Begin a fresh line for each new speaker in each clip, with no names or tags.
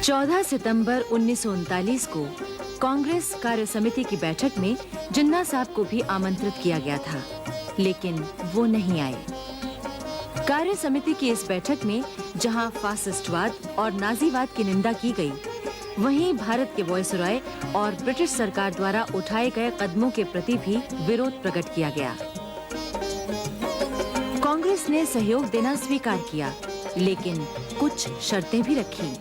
14 सितंबर 1939 को कांग्रेस कार्य समिति की बैठक में जिन्ना साहब को भी आमंत्रित किया गया था, लेकिन वो नहीं आए। कार्य समिति की इस बैठक में जहां फासिस्टवाद और नाजीवाद की निंदा की गई, वहीं भारत के वायसराय और ब्रिटिश सरकार द्वारा उठाए गए कदमों के प्रति भी विरोध प्रकट किया गया। कांग्रेस ने सहयोग देना स्वीकार किया, लेकिन कुछ शर्तें भी रखी।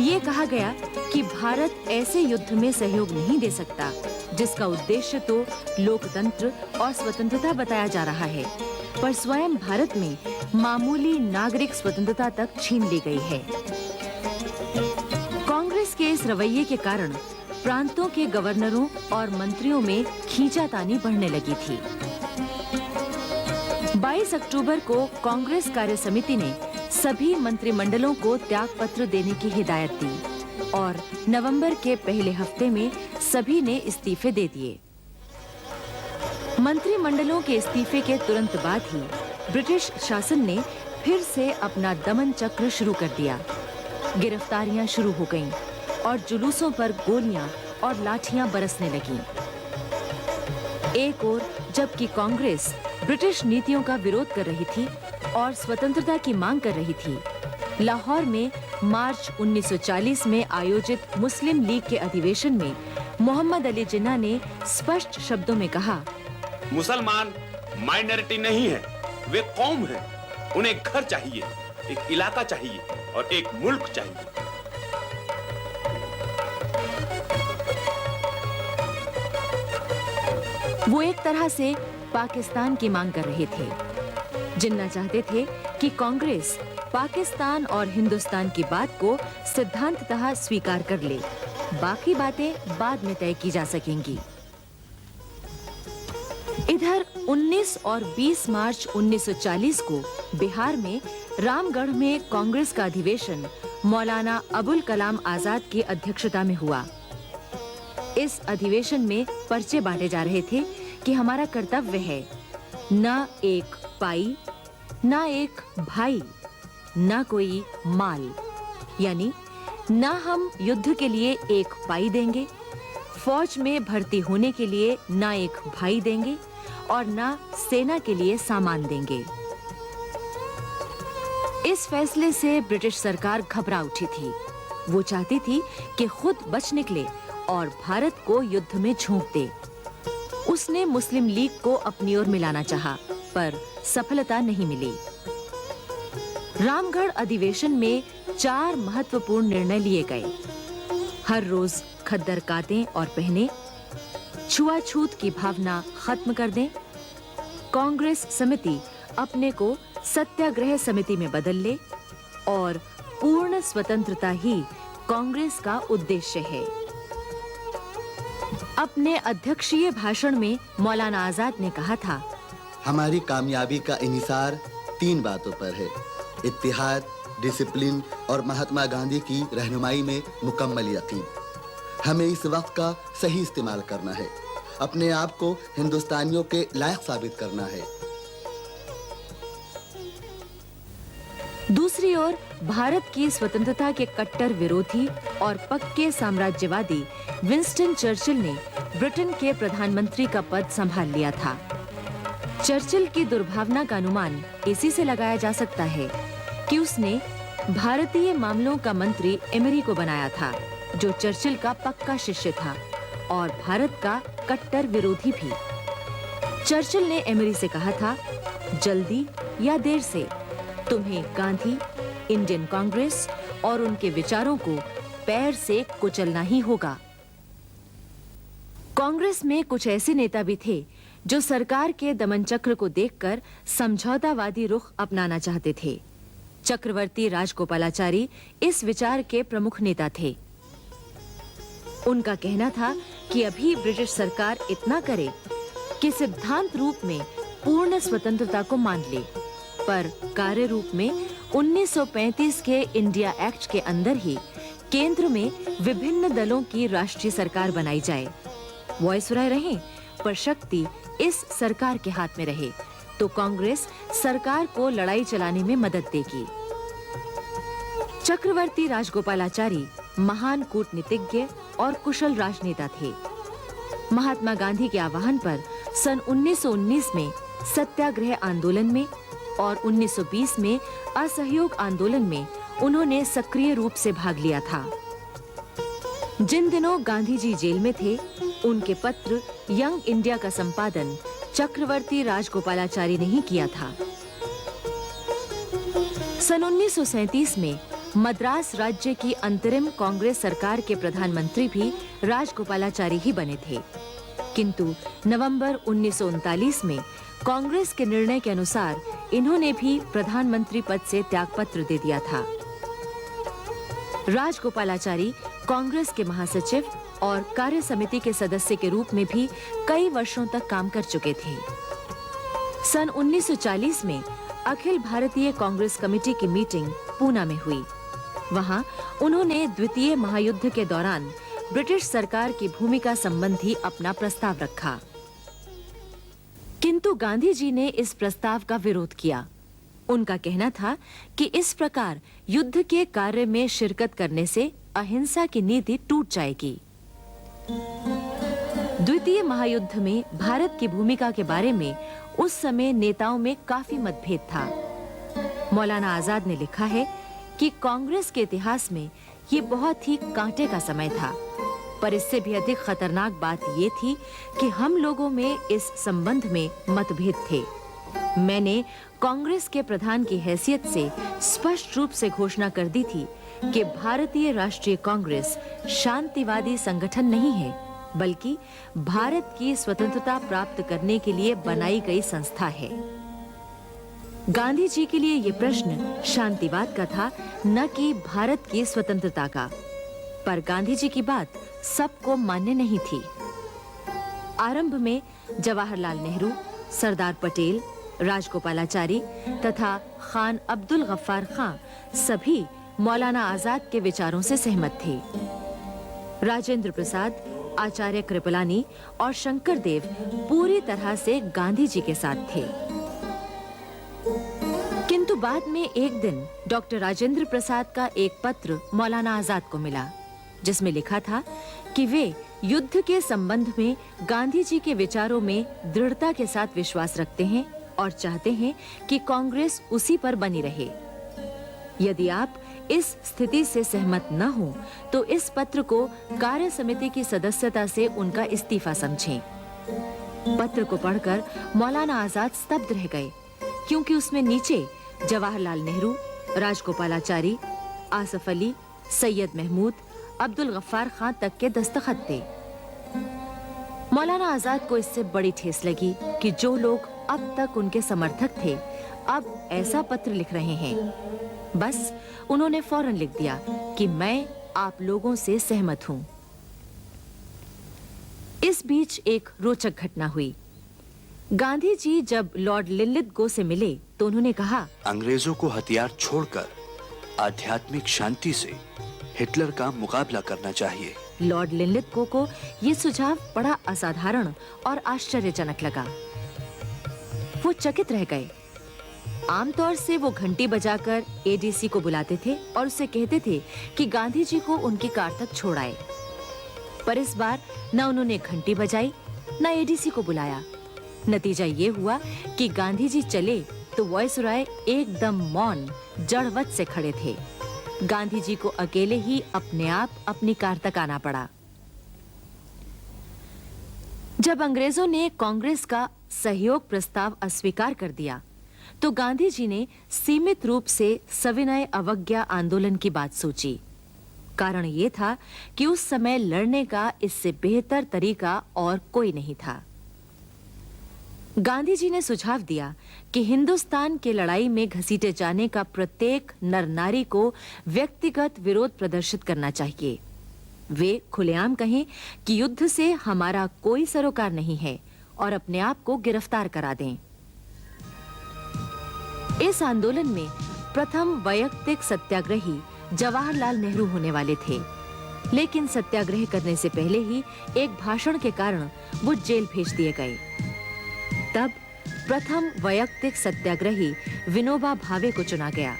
ये कहा गया कि भारत ऐसे युद्ध में सहयोग नहीं दे सकता जिसका उद्देश्य तो लोकतंत्र और स्वतंत्रता बताया जा रहा है, पर स्वयं भारत में मामूली नागरिक स्वतंत्रता तक छीन ली गई है। कांग्रेस के इस रवैये के कारण प्रांतों के गवर्नरों और मंत्रियों में खींचातानी बढ़ने लगी थी। 22 अक्टूबर को कांग्रेस कार्य समिति ने सभी मंत्रिमंडलों को त्याग पत्र देने की हिदायत दी और नवंबर के पहले हफ्ते में सभी ने इस्तीफे दे दिए। मंत्रिमंडलों के इस्तीफे के तुरंत बाद ही ब्रिटिश शासन ने फिर से अपना दमन चक्र शुरू कर दिया। गिरफ्तारियां शुरू हो गईं और जुलूसों पर गोलियां और लाठियां बरसने लगीं। एक ओर जबकि कांग्रेस ब्रिटिश नीतियों का विरोध कर रही थी और स्वतंत्रता की मांग कर रही थी, लाहौर में मार्च 1940 में आयोजित मुस्लिम लीग के अधिवेशन में मोहम्मद अली जिन्ना ने स्पष्ट शब्दों में कहा,
मुसलमान माइनॉरिटी नहीं है, वे कौम है। उन्हें घर चाहिए, एक इलाका चाहिए और एक मुल्क चाहिए।
वो एक तरह से पाकिस्तान की मांग कर रहे थे। जिन्ना चाहते थे कि कांग्रेस पाकिस्तान और हिंदुस्तान की बात को सिद्धांततः स्वीकार कर ले, बाकी बातें बाद में तय की जा सकेंगी। इधर 19 और 20 मार्च 1940 को बिहार में रामगढ़ में कांग्रेस का अधिवेशन मौलाना अबुल कलाम आजाद की अध्यक्षता में हुआ। इस अधिवेशन में पर्चे बांटे जा रहे थे कि हमारा कर्तव्य है न एक पाई, न एक भाई, न कोई माल, यानी न हम युद्ध के लिए एक पाई देंगे, फौज में भर्ती होने के लिए न एक भाई देंगे और न सेना के लिए सामान देंगे। इस फैसले से ब्रिटिश सरकार घबरा उठी थी। वो चाहती थी कि खुद बच निकले और भारत को युद्ध में झोंक दे। उसने मुस्लिम लीग को अपनी ओर मिलाना चाहा, पर सफलता नहीं मिली। रामगढ़ अधिवेशन में 4 महत्वपूर्ण निर्णय लिए गए। हर रोज खद्दर काटें और पहने, छुआछूत की भावना खत्म कर दें, कांग्रेस समिति अपने को सत्याग्रह समिति में बदल ले और पूर्ण स्वतंत्रता ही कांग्रेस का उद्देश्य है। अपने अध्यक्षीय भाषण में मौलाना आजाद ने कहा था,
हमारी कामयाबी का इन्हिसार 3 बातों पर है, इत्तिहाद, डिसिप्लिन और महात्मा गांधी की रहनुमाई में मुकम्मल यकीन। हमें इस वक्त का सही इस्तेमाल करना है, अपने आप को हिंदुस्तानियों के लायक साबित करना है।
दूसरी ओर भारत की स्वतंत्रता के कट्टर विरोधी और पक्के साम्राज्यवादी विंस्टन चर्चिल ने ब्रिटेन के प्रधानमंत्री का पद संभाल लिया था। चर्चिल की दुर्भावना का अनुमान इसी से लगाया जा सकता है कि उसने भारतीय मामलों का मंत्री एमरी को बनाया था, जो चर्चिल का पक्का शिष्य था और भारत का कट्टर विरोधी भी। चर्चिल ने एमरी से कहा था, जल्दी या देर से तुम्हें गांधी, इंडियन कांग्रेस और उनके विचारों को पैर से कुचलना ही होगा। कांग्रेस में कुछ ऐसे नेता भी थे जो सरकार के दमन चक्र को देखकर समझौतावादी रुख अपनाना चाहते थे। चक्रवर्ती राजगोपालाचारी इस विचार के प्रमुख नेता थे। उनका कहना था कि अभी ब्रिटिश सरकार इतना करे कि सिद्धांत रूप में पूर्ण स्वतंत्रता को मान ले, पर कार्य रूप में 1935 के इंडिया एक्ट के अंदर ही केंद्र में विभिन्न दलों की राष्ट्रीय सरकार बनाई जाए। वायसराय रहे, पर शक्ति इस सरकार के हाथ में रहे, तो कांग्रेस सरकार को लड़ाई चलाने में मदद देगी। चक्रवर्ती राजगोपालाचारी महान कूटनीतिज्ञ और कुशल राजनेता थे। महात्मा गांधी के आह्वान पर सन 1919 में सत्याग्रह आंदोलन में और 1920 में असहयोग आंदोलन में उन्होंने सक्रिय रूप से भाग लिया था। जिन दिनों गांधी जी जेल में थे, उनके पत्र यंग इंडिया का संपादन चक्रवर्ती राजगोपालाचारी ने ही किया था। सन 1937 में मद्रास राज्य की अंतरिम कांग्रेस सरकार के प्रधानमंत्री भी राजगोपालाचारी ही बने थे, किंतु नवंबर 1939 में कांग्रेस के निर्णय के अनुसार इन्होंने भी प्रधानमंत्री पद से त्यागपत्र दे दिया था। राजगोपालाचारी कांग्रेस के महासचिव और कार्य समिति के सदस्य के रूप में भी कई वर्षों तक काम कर चुके थे। सन 1940 में अखिल भारतीय कांग्रेस कमेटी की मीटिंग पूना में हुई। वहां उन्होंने द्वितीय महायुद्ध के दौरान ब्रिटिश सरकार की भूमिका संबंधी अपना प्रस्ताव रखा, किंतु गांधी जी ने इस प्रस्ताव का विरोध किया। उनका कहना था कि इस प्रकार युद्ध के कार्य में शिरकत करने से अहिंसा की नीति टूट जाएगी। द्वितीय महायुद्ध में भारत की भूमिका के बारे में उस समय नेताओं में काफी मतभेद था। मौलाना आजाद ने लिखा है कि कांग्रेस के इतिहास में ये बहुत ही कांटे का समय था, पर इससे भी अधिक खतरनाक बात ये थी कि हम लोगों में इस संबंध में मतभेद थे। मैंने कांग्रेस के प्रधान की हैसियत से स्पष्ट रूप से घोषणा कर दी थी कि भारतीय राष्ट्रीय कांग्रेस शांतिवादी संगठन नहीं है, बल्कि भारत की स्वतंत्रता प्राप्त करने के लिए बनाई गई संस्था है। गांधी जी के लिए ये प्रश्न शांतिवाद का था, न कि भारत की स्वतंत्रता का। पर गांधी जी की बात सबको मान्य नहीं थी। आरंभ में जवाहरलाल नेहरू, सरदार पटेल, राजगोपालाचारी तथा खान अब्दुल गफ्फार खां सभी मौलाना आजाद के विचारों से सहमत थे। राजेंद्र प्रसाद, आचार्य कृपलानी और शंकर देव पूरी तरह से गांधी जी के साथ थे। किंतु बाद में एक दिन डॉक्टर राजेंद्र प्रसाद का एक पत्र मौलाना आजाद को मिला, जिसमें लिखा था कि वे युद्ध के संबंध में गांधी जी के विचारों में दृढ़ता के साथ विश्वास रखते हैं और चाहते हैं कि कांग्रेस उसी पर बनी रहे। यदि आप इस स्थिति से सहमत न हो, तो इस पत्र को कार्य समिति की सदस्यता से उनका इस्तीफा समझें। पत्र को पढ़कर मौलाना आजाद स्तब्ध रह गए, क्योंकि उसमें नीचे जवाहरलाल नेहरू, राजगोपालाचारी, आसफ अली, सैयद महमूद, अब्दुल गफ्फार खां तक के दस्तखत थे। मौलाना आजाद को इससे बड़ी ठेस लगी कि जो लोग अब तक उनके समर्थक थे, अब ऐसा पत्र लिख रहे हैं। बस उन्होंने फौरन लिख दिया कि मैं आप लोगों से सहमत हूं। इस बीच एक रोचक घटना हुई। गांधी जी जब लॉर्ड लिनलिथगो से मिले तो उन्होंने कहा,
अंग्रेजों को हथियार छोड़कर आध्यात्मिक शांति से हिटलर का मुकाबला करना चाहिए।
लॉर्ड लिनलिथगो को ये सुझाव बड़ा असाधारण और आश्चर्यजनक लगा। वो चकित रह गए। आमतौर से वो घंटी बजाकर एडीसी को बुलाते थे और उससे कहते थे कि गांधी जी को उनकी कार तक छोड़ाए। पर इस बार न उन्होंने घंटी बजाई, न एडीसी को बुलाया। नतीजा ये हुआ कि गांधी जी चले तो वायसराय एकदम मौन, जड़वत से खड़े थे। गांधी जी को अकेले ही अपने आप अपनी कार तक आना पड़ा। जब अंग्रेजों ने कांग्रेस का सहयोग प्रस्ताव अस्वीकार कर दिया, तो गांधी जी ने सीमित रूप से सविनय अवज्ञा आंदोलन की बात सोची। कारण ये था कि उस समय लड़ने का इससे बेहतर तरीका और कोई नहीं था। गांधी जी ने सुझाव दिया कि हिंदुस्तान के लड़ाई में घसीटे जाने का प्रत्येक नर नारी को व्यक्तिगत विरोध प्रदर्शित करना चाहिए। वे खुलेआम कहें कि युद्ध से हमारा कोई सरोकार नहीं है और अपने आप को गिरफ्तार करा दें। इस आंदोलन में प्रथम वैयक्तिक सत्याग्रही जवाहरलाल नेहरू होने वाले थे, लेकिन सत्याग्रह करने से पहले ही एक भाषण के कारण वो जेल भेज दिए गए। तब प्रथम वैयक्तिक सत्याग्रही विनोबा भावे को चुना गया।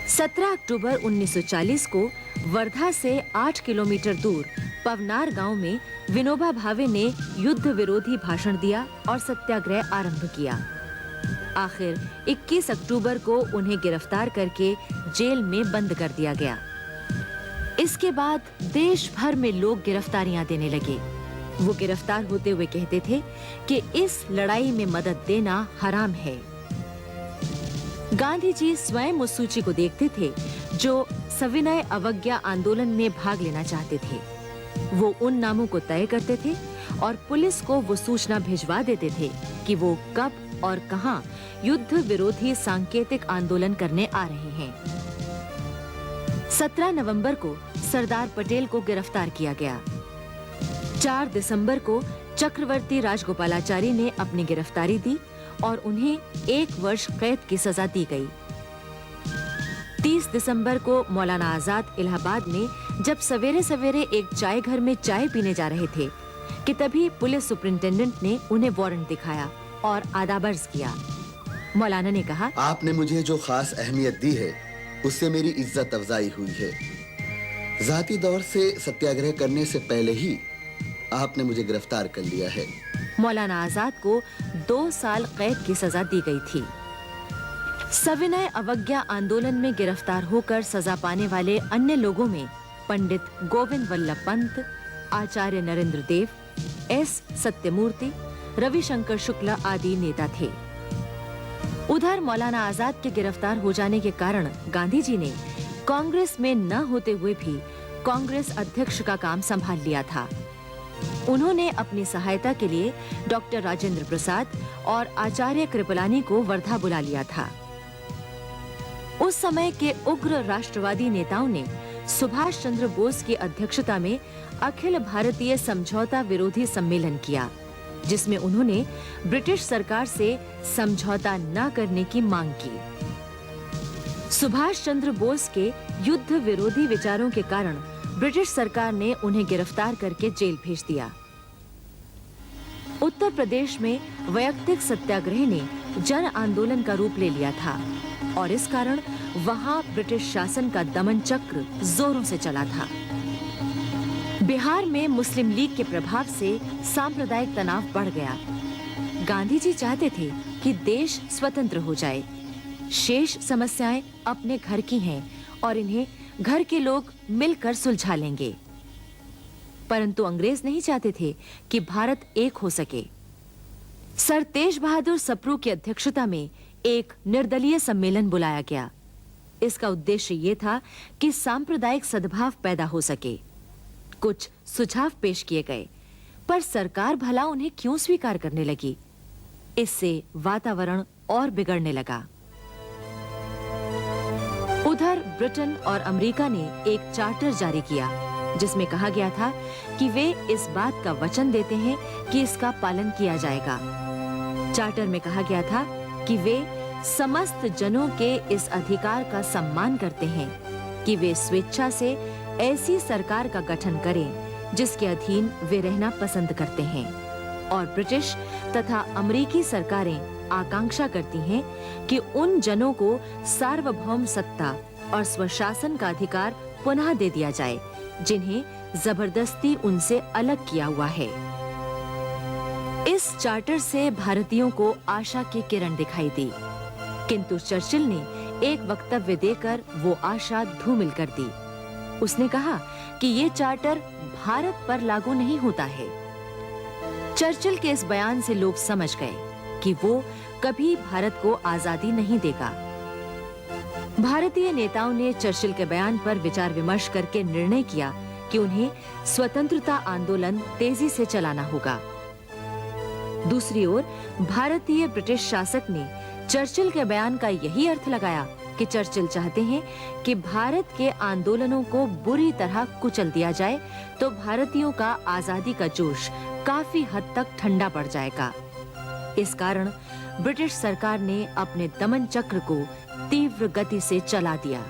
17 अक्टूबर 1940 को वर्धा से 8 किलोमीटर दूर पवनार गांव में विनोबा भावे ने युद्ध विरोधी भाषण दिया और सत्याग्रह आरंभ किया। आखिर 21 अक्टूबर को उन्हें गिरफ्तार करके जेल में बंद कर दिया गया। इसके बाद देश भर में लोग गिरफ्तारियां देने लगे। वो गिरफ्तार होते हुए कहते थे कि इस लड़ाई में मदद देना हराम है। गांधी जी स्वयं उस सूची को देखते थे जो सविनय अवज्ञा आंदोलन में भाग लेना चाहते थे। वो उन नामों को तय करते थे और पुलिस को वो सूचना भिजवा देते थे कि वो कब और कहां युद्ध विरोधी सांकेतिक आंदोलन करने आ रहे हैं। 17 नवंबर को सरदार पटेल को गिरफ्तार किया गया। 4 दिसंबर को चक्रवर्ती राजगोपालाचारी ने अपनी गिरफ्तारी दी और उन्हें 1 वर्ष कैद की सजा दी गई। 30 दिसंबर को मौलाना आजाद इलाहाबाद में जब सवेरे सवेरे एक चाय घर में चाय पीने जा रहे थे कि तभी पुलिस सुपरिंटेंडेंट ने उन्हें वारंट दिखाया और आदाबर्ज किया। मौलाना ने कहा,
आपने मुझे जो खास अहमियत दी है उससे मेरी इज्जत अफजाई हुई है। जाती दौर से सत्याग्रह करने से पहले ही आपने मुझे गिरफ्तार कर लिया है।
मौलाना आजाद को 2 साल कैद की सजा दी गई थी। सविनय अवज्ञा आंदोलन में गिरफ्तार होकर सजा पाने वाले अन्य लोगों में पंडित गोविंद वल्लभ पंत, आचार्य नरेंद्र देव, एस सत्यमूर्ति, रविशंकर शुक्ला आदि नेता थे। उधर मौलाना आजाद के गिरफ्तार हो जाने के कारण गांधी जी ने कांग्रेस में न होते हुए भी कांग्रेस अध्यक्ष का काम संभाल लिया था। उन्होंने अपनी सहायता के लिए डॉक्टर राजेंद्र प्रसाद और आचार्य कृपलानी को वर्धा बुला लिया था। उस समय के उग्र राष्ट्रवादी नेताओं ने सुभाष चंद्र बोस की अध्यक्षता में अखिल भारतीय समझौता विरोधी सम्मेलन किया, जिसमें उन्होंने ब्रिटिश सरकार से समझौता न करने की मांग की। सुभाष चंद्र बोस के युद्ध विरोधी विचारों के कारण ब्रिटिश सरकार ने उन्हें गिरफ्तार करके जेल भेज दिया। उत्तर प्रदेश में वैयक्तिक सत्याग्रह ने जन आंदोलन का रूप ले लिया था और इस कारण वहां ब्रिटिश शासन का दमन चक्र जोरों से चला था। बिहार में मुस्लिम लीग के प्रभाव से सांप्रदायिक तनाव बढ़ गया। गांधी जी चाहते थे कि देश स्वतंत्र हो जाए। शेष समस्याएं अपने घर की हैं और इन्हें घर के लोग मिलकर सुलझा लेंगे। परंतु अंग्रेज नहीं चाहते थे कि भारत एक हो सके। सर तेज बहादुर सप्रू की अध्यक्षता में एक निर्दलीय सम्मेलन बुलाया गया। इसका उद्देश्य ये था कि सांप्रदायिक सद्भाव पैदा हो सके। कुछ सुझाव पेश किए गए, पर सरकार भला उन्हें क्यों स्वीकार करने लगी। इससे वातावरण और बिगड़ने लगा। उधर ब्रिटेन और अमेरिका ने एक चार्टर जारी किया, जिसमें कहा गया था कि वे इस बात का वचन देते हैं कि इसका पालन किया जाएगा। चार्टर में कहा गया था कि वे समस्त जनों के इस अधिकार का सम्मान करते हैं कि वे स्वेच्छा से ऐसी सरकार का गठन करें जिसके अधीन वे रहना पसंद करते हैं, और ब्रिटिश तथा अमेरिकी सरकारें आकांक्षा करती हैं कि उन जनों को सार्वभौम सत्ता और स्वशासन का अधिकार पुनः दे दिया जाए जिन्हें जबरदस्ती उनसे अलग किया हुआ है। इस चार्टर से भारतीयों को आशा की किरण दिखाई दी, किंतु चर्चिल ने एक वक्तव्य देकर वो आशा धूमिल कर दी। उसने कहा कि ये चार्टर भारत पर लागू नहीं होता है। चर्चिल के इस बयान से लोग समझ गए कि वो कभी भारत को आजादी नहीं देगा। भारतीय नेताओं ने चर्चिल के बयान पर विचार विमर्श करके निर्णय किया कि उन्हें स्वतंत्रता आंदोलन तेजी से चलाना होगा। दूसरी ओर भारतीय ब्रिटिश शासक ने चर्चिल के बयान का यही अर्थ लगाया कि चर्चिल चाहते हैं कि भारत के आंदोलनों को बुरी तरह कुचल दिया जाए तो भारतीयों का आजादी का जोश काफी हद तक ठंडा पड़ जाएगा। इस कारण ब्रिटिश सरकार ने अपने दमन चक्र को तीव्र गति से चला दिया।